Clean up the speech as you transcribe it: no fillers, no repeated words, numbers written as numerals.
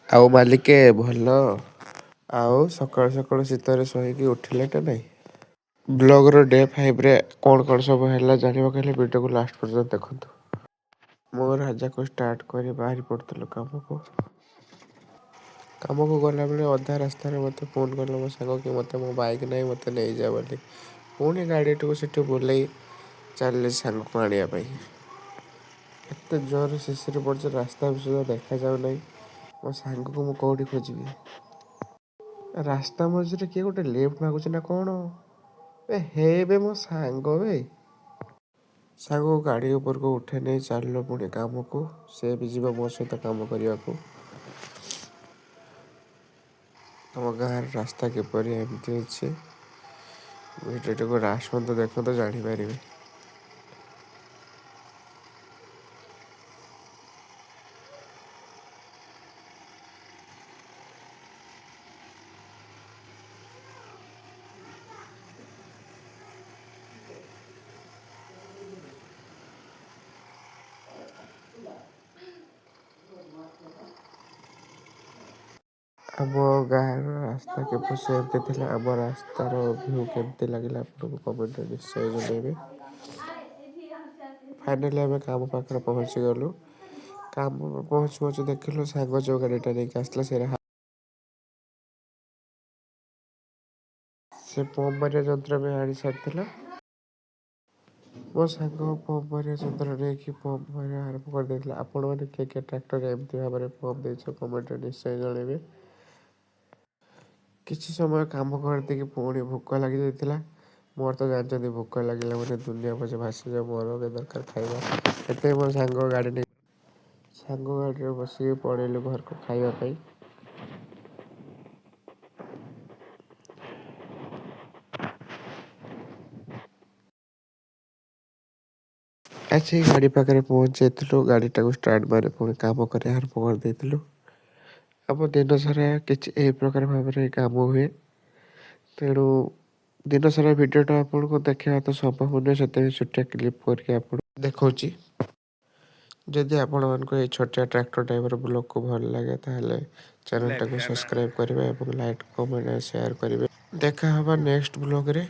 ଆଉ ମାଲିକେ ଭଲ। ଆଉ ସକାଳୁ ସକାଳୁ ଶୀତରେ ଶୋଇକି ଉଠିଲେ ନା ନାଇଁ? ବ୍ଲଗର ଡେ 5ରେ କ'ଣ ସବୁ ହେଲା ଜାଣିବାକୁ ହେଲେ ଭିଡ଼ିଓକୁ ଲାଷ୍ଟ ପର୍ଯ୍ୟନ୍ତ ଦେଖନ୍ତୁ। ମୁଁ ରାଜାକୁ ଷ୍ଟାର୍ଟ କରି ବାହାରି ପଡ଼ୁଥିଲୁ କାମକୁ ଗଲାବେଳେ ଅଧା ରାସ୍ତାରେ ମୋତେ ଫୋନ୍ କଲେ ମୋ ସାଙ୍ଗ କି ମୋତେ ମୋ ବାଇକ୍ ନାହିଁ, ମୋତେ ନେଇଯା ବୋଲି। ପୁଣି ଗାଡ଼ିଟିକୁ ସେଠି ବୁଲେଇ ଚାଲିଲି ସାଙ୍ଗକୁ ଆଣିବା ପାଇଁ। ଏତେ ଜୋରରେ ଶିଶିର ପଡ଼ିଛି, ରାସ୍ତା ବି ସୁଦ୍ଧା ଦେଖାଯାଉ ନାହିଁ। ମୋ ସାଙ୍ଗକୁ ମୁଁ କେଉଁଠି ଖୋଜିବି? ରାସ୍ତା ମଝିରେ କିଏ ଗୋଟେ ଲିଫ୍ଟ ମାଗୁଛି ନା କ'ଣ? ହେ ବେ ମୋ ସାଙ୍ଗ ବେ। ସାଙ୍ଗକୁ ଗାଡ଼ି ଉପରକୁ ଉଠେଇ ନେଇ ଚାଲିଲୁ ପୁଣି କାମକୁ। ସେ ବି ଯିବ ମୋ ସହିତ କାମ କରିବାକୁ। ଆମ ଗାଁର ରାସ୍ତା କିପରି ଏମିତି ଅଛି, ଭିଡ଼ିଓଟିକୁ ଲାଷ୍ଟ ପର୍ଯ୍ୟନ୍ତ ଦେଖନ୍ତୁ ଜାଣିପାରିବେ। ଆମ ଗାଁର ରାସ୍ତା କେବେ ସେମିତି ଥିଲା? ଆମ ରାସ୍ତାର ଭ୍ୟୁ କେମିତି ଲାଗିଲା ଆପଣଙ୍କୁ କମେଣ୍ଟରେ ନିଶ୍ଚୟ ଜଣାଇବେ। ଫାଇନାଲି ଆମେ କାମ ପାଖରେ ପହଞ୍ଚିଗଲୁ। କାମ ପହଞ୍ଚୁ ଦେଖିଲୁ ସାଙ୍ଗ ଯେଉଁ ଗାଡ଼ିଟା ନେଇକି ଆସିଥିଲା ସେ ପମ୍ପ ମାରିବା ଯନ୍ତ୍ର ବି ଆଣି ସାରିଥିଲା। ମୋ ସାଙ୍ଗ ପମ୍ପ ମାରିବା ଯନ୍ତ୍ର ନେଇକି ପମ୍ପ ମାରିବା ଆରମ୍ଭ କରିଦେଇଥିଲା। ଆପଣମାନେ କିଏ କିଏ ଟ୍ରାକ୍ଟରରେ ଏମିତି ଭାବରେ ପମ୍ପ ଦେଇଛ କମେଣ୍ଟରେ ନିଶ୍ଚୟ ଜଣାଇବେ। କିଛି ସମୟ କାମ କରିଦେଇକି ପୁଣି ଭୋକ ଲାଗିଯାଇଥିଲା। ମୋର ତ ଜାଣିଛନ୍ତି ଭୋକ ଲାଗିଲା ମାନେ ଦୁନିଆ ପଛେ ଭାସିଯାଉ, ମୋର ଏବେ ଦରକାର ଖାଇବା। ସେଥିପାଇଁ ମୋ ସାଙ୍ଗ ଗାଡ଼ିରେ ବସିକି ପଳେଇଲୁ ଘରକୁ ଖାଇବା ପାଇଁ। ଆସି ଗାଡ଼ି ପାଖରେ ପହଞ୍ଚି ଯାଇଥିଲୁ। ଗାଡ଼ିଟାକୁ ଷ୍ଟାର୍ଟ ମାରି ପୁଣି କାମ କରି ଆରମ୍ଭ କରିଦେଇଥିଲୁ। ଆମ ଦିନ ସାରା କିଛି ଏହି ପ୍ରକାର ଭାବରେ କାମ ହୁଏ। ତେଣୁ ଦିନ ସାରା ଭିଡ଼ିଓଟା ଆପଣଙ୍କୁ ଦେଖିବା ତ ସମ୍ଭବ ନୁହେଁ, ସେଥିପାଇଁ ଛୋଟିଆ କ୍ଲିପ୍ କରିକି ଆପଣଙ୍କୁ ଦେଖାଉଛି। ଯଦି ଆପଣମାନଙ୍କୁ ଏହି ଛୋଟିଆ ଟ୍ରାକ୍ଟର ଟାଇପର ବ୍ଲଗକୁ ଭଲ ଲାଗେ ତାହେଲେ ଚ୍ୟାନେଲଟାକୁ ସବସ୍କ୍ରାଇବ୍ କରିବେ ଏବଂ ଲାଇକ୍, କମେଣ୍ଟ, ସେୟାର କରିବେ। ଦେଖା ହେବା ନେକ୍ସଟ ବ୍ଲଗରେ।